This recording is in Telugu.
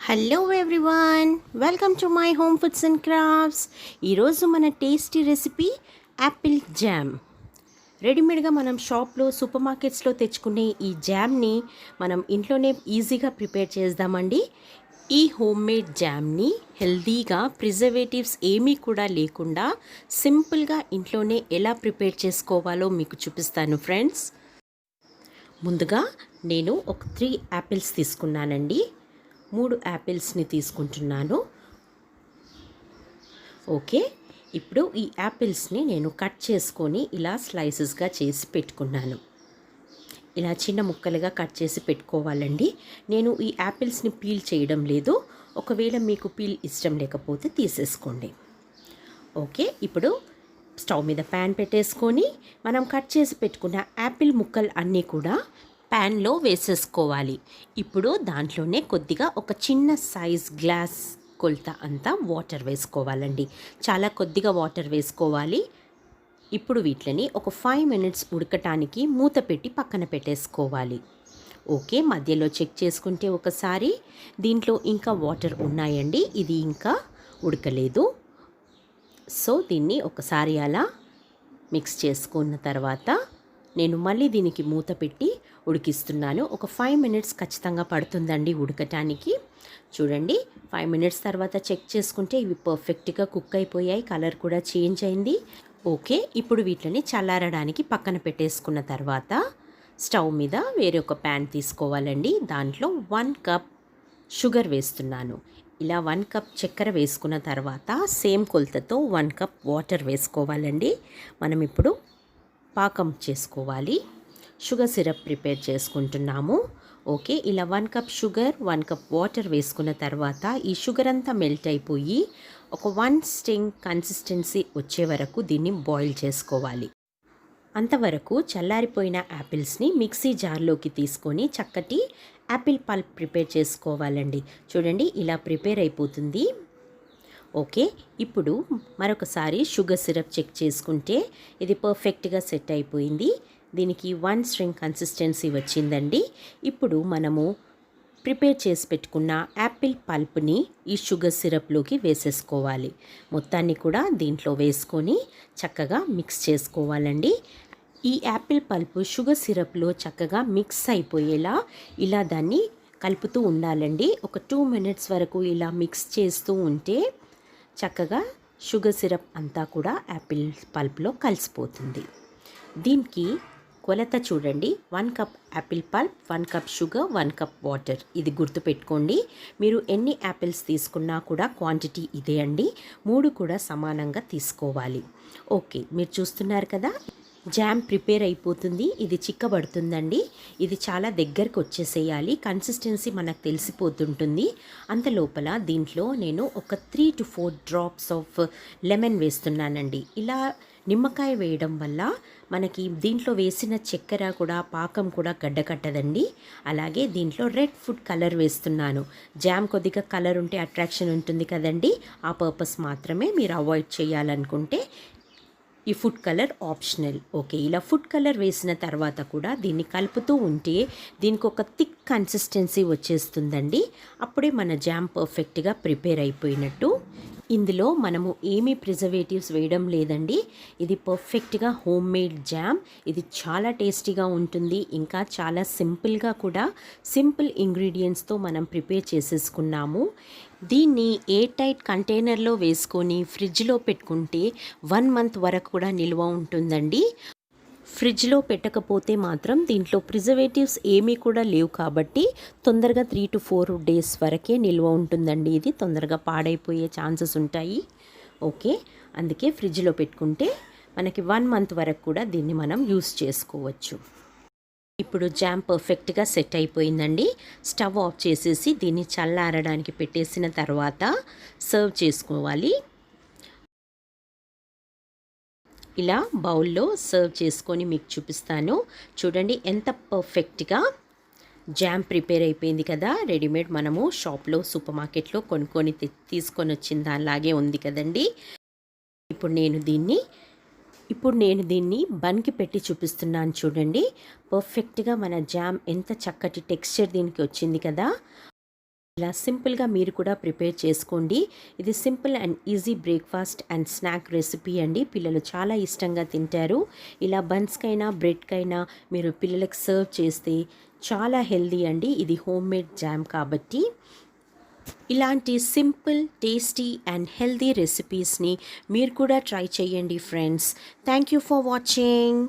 Hello everyone, welcome to my home foods and crafts. ఈరోజు మన టేస్టీ రెసిపీ యాపిల్ జామ్. రెడీమేడ్గా మనం షాప్లో సూపర్ మార్కెట్స్లో తెచ్చుకునే ఈ జామ్ని మనం ఇంట్లోనే ఈజీగా ప్రిపేర్ చేద్దామండి. ఈ హోమ్ మేడ్ జామ్ని హెల్తీగా ప్రిజర్వేటివ్స్ ఏమీ కూడా లేకుండా సింపుల్గా ఇంట్లోనే ఎలా ప్రిపేర్ చేసుకోవాలో మీకు చూపిస్తాను ఫ్రెండ్స్. ముందుగా నేను ఒక 3 యాపిల్స్ తీసుకున్నానండి. 3 యాపిల్స్ని తీసుకుంటున్నాను. ఓకే, ఇప్పుడు ఈ యాపిల్స్ని నేను కట్ చేసుకొని ఇలా స్లైసెస్గా చేసి పెట్టుకున్నాను. ఇలా చిన్న ముక్కలుగా కట్ చేసి పెట్టుకోవాలండి. నేను ఈ యాపిల్స్ని పీల్ చేయడం లేదు. ఒకవేళ మీకు పీల్ ఇష్టం లేకపోతే తీసేసుకోండి. ఓకే, ఇప్పుడు స్టవ్ మీద ప్యాన్ పెట్టేసుకొని మనం కట్ చేసి పెట్టుకున్న యాపిల్ ముక్కలు అన్నీ కూడా ప్యాన్లో వేసేసుకోవాలి. ఇప్పుడు దాంట్లోనే కొద్దిగా ఒక చిన్న సైజ్ గ్లాస్ కొలత అంతా వాటర్ వేసుకోవాలండి. చాలా కొద్దిగా వాటర్ వేసుకోవాలి. ఇప్పుడు వీటిని ఒక 5 మినిట్స్ ఉడకటానికి మూత పెట్టి పక్కన పెట్టేసుకోవాలి. ఓకే, మధ్యలో చెక్ చేసుకుంటే ఒకసారి దీంట్లో ఇంకా వాటర్ ఉన్నాయండి. ఇది ఇంకా ఉడకలేదు. సో దీన్ని ఒకసారి అలా మిక్స్ చేసుకున్న తర్వాత నేను మళ్ళీ దీనికి మూత పెట్టి ఉడికిస్తున్నాను. ఒక 5 మినిట్స్ ఖచ్చితంగా పడుతుందండి ఉడకటానికి. చూడండి, 5 మినిట్స్ తర్వాత చెక్ చేసుకుంటే ఇవి పర్ఫెక్ట్గా కుక్ అయిపోయాయి. కలర్ కూడా చేంజ్ అయింది. ఓకే, ఇప్పుడు వీటిని చల్లారడానికి పక్కన పెట్టేసుకున్న తర్వాత స్టవ్ మీద వేరే ఒక ప్యాన్ తీసుకోవాలండి. దాంట్లో 1 కప్ షుగర్ వేస్తున్నాను. ఇలా 1 కప్ చక్కెర వేసుకున్న తర్వాత సేమ్ కొలతతో 1 కప్ వాటర్ వేసుకోవాలండి. మనం ఇప్పుడు పాకం చేసుకోవాలి. షుగర్ సిరప్ ప్రిపేర్ చేసుకుంటున్నాము. ఓకే, ఇలా 1 కప్ షుగర్ 1 కప్ వాటర్ వేసుకున్న తర్వాత ఈ షుగర్ అంతా మెల్ట్ అయిపోయి ఒక 1 స్టింగ్ కన్సిస్టెన్సీ వచ్చే వరకు దీన్ని బాయిల్ చేసుకోవాలి. అంతవరకు చల్లారిపోయిన యాపిల్స్ని మిక్సీ జార్లోకి తీసుకొని చక్కటి యాపిల్ పల్ప్ ప్రిపేర్ చేసుకోవాలండి. చూడండి, ఇలా ప్రిపేర్ అయిపోతుంది. ఓకే, ఇప్పుడు మరొకసారి షుగర్ సిరప్ చెక్ చేసుకుంటే ఇది పర్ఫెక్ట్గా సెట్ అయిపోయింది. దీనికి 1 స్ట్రింగ్ కన్సిస్టెన్సీ వచ్చిందండి. ఇప్పుడు మనము ప్రిపేర్ చేసి పెట్టుకున్న యాపిల్ పల్ప్ని ఈ షుగర్ సిరప్లోకి వేసేసుకోవాలి. మొత్తాన్ని కూడా దీంట్లో వేసుకొని చక్కగా మిక్స్ చేసుకోవాలండి. ఈ యాపిల్ పల్ప్ షుగర్ సిరప్లో చక్కగా మిక్స్ అయిపోయేలా ఇలా దాన్ని కలుపుతూ ఉండాలండి. ఒక 2 మినిట్స్ వరకు ఇలా మిక్స్ చేస్తూ ఉంటే చక్కగా షుగర్ సిరప్ అంతా కూడా యాపిల్ పల్ప్లో కలిసిపోతుంది. దీనికి కొలత చూడండి, 1 cup Apple pulp, 1 cup sugar, 1 cup water. ఇది గుర్తుపెట్టుకోండి. మీరు ఎన్ని యాపిల్స్ తీసుకున్నా కూడా క్వాంటిటీ ఇదే అండి. 3 కూడా సమానంగా తీసుకోవాలి. ఓకే, మీరు చూస్తున్నారు కదా, జామ్ ప్రిపేర్ అయిపోతుంది. ఇది చిక్కబడుతుందండి. ఇది చాలా దగ్గరకు వచ్చేసేయాలి. కన్సిస్టెన్సీ మనకు తెలిసిపోతుంటుంది. అంత లోపల దీంట్లో నేను ఒక 3 to 4 డ్రాప్స్ ఆఫ్ లెమన్ వేస్తున్నానండి. ఇలా నిమ్మకాయ వేయడం వల్ల మనకి దీంట్లో వేసిన చక్కెర కూడా పాకం కూడా గడ్డకట్టదండి. అలాగే దీంట్లో రెడ్ ఫుడ్ కలర్ వేస్తున్నాను. జామ్ కొద్దిగా కలర్ ఉంటే అట్రాక్షన్ ఉంటుంది కదండి. ఆ పర్పస్ మాత్రమే మీరు అవాయిడ్ చేయాలనుకుంటే ఈ ఫుడ్ కలర్ ఆప్షనల్. ఓకే, ఇలా ఫుడ్ కలర్ వేసిన తర్వాత కూడా దీన్ని కలుపుతూ ఉంటే దీనికి ఒక థిక్ కన్సిస్టెన్సీ వచ్చేస్తుందండి. అప్పుడే మన జామ్ పర్ఫెక్ట్గా ప్రిపేర్ అయిపోయినట్టు. ఇందులో మనము ఏమీ ప్రిజర్వేటివ్స్ వేయడం లేదండి. ఇది పర్ఫెక్ట్గా హోమ్ మేడ్ జామ్. ఇది చాలా టేస్టీగా ఉంటుంది. ఇంకా చాలా సింపుల్గా కూడా సింపుల్ ఇంగ్రీడియంట్స్తో మనం ప్రిపేర్ చేసేసుకున్నాము. దీన్ని ఎయిర్టైట్ కంటైనర్లో వేసుకొని ఫ్రిడ్జ్లో పెట్టుకుంటే 1 మంత్ వరకు కూడా నిల్వ ఉంటుందండి. ఫ్రిడ్జ్లో పెట్టకపోతే మాత్రం దీంట్లో ప్రిజర్వేటివ్స్ ఏమీ కూడా లేవు కాబట్టి తొందరగా 3 to 4 డేస్ వరకే నిల్వ ఉంటుందండి. ఇది తొందరగా పాడైపోయే ఛాన్సెస్ ఉంటాయి. ఓకే, అందుకే ఫ్రిడ్జ్లో పెట్టుకుంటే మనకి 1 మంత్ వరకు కూడా దీన్ని మనం యూస్ చేసుకోవచ్చు. ఇప్పుడు జామ్ పర్ఫెక్ట్గా సెట్ అయిపోయిందండి. స్టవ్ ఆఫ్ చేసేసి దీన్ని చల్లారడానికి పెట్టేసిన తర్వాత సర్వ్ చేసుకోవాలి. ఇలా బౌల్లో సర్వ్ చేసుకొని మీకు చూపిస్తాను. చూడండి, ఎంత పర్ఫెక్ట్గా జామ్ ప్రిపేర్ అయిపోయింది కదా. రెడీమేడ్ మనము షాప్లో సూపర్ మార్కెట్లో కొనుక్కొని తీసుకొని వచ్చిన దానిలాగే ఉంది కదండి. ఇప్పుడు నేను దీన్ని బన్కి పెట్టి చూపిస్తున్నాను. చూడండి, పర్ఫెక్ట్గా మన జామ్ ఎంత చక్కటి టెక్స్చర్ దీనికి వచ్చింది కదా. ఇలా సింపుల్గా మీరు కూడా ప్రిపేర్ చేసుకోండి. ఇది simple and easy breakfast and snack recipe అండి. పిల్లలు చాలా ఇష్టంగా తింటారు. ఇలా బన్స్కైనా బ్రెడ్కైనా మీరు పిల్లలకు సర్వ్ చేస్తే చాలా హెల్దీ అండి. ఇది హోమ్ మేడ్ జామ్ కాబట్టి. ఇలాంటి సింపుల్, టేస్టీ అండ్ హెల్దీ రెసిపీస్ని మీరు కూడా ట్రై చేయండి friends. Thank you for watching.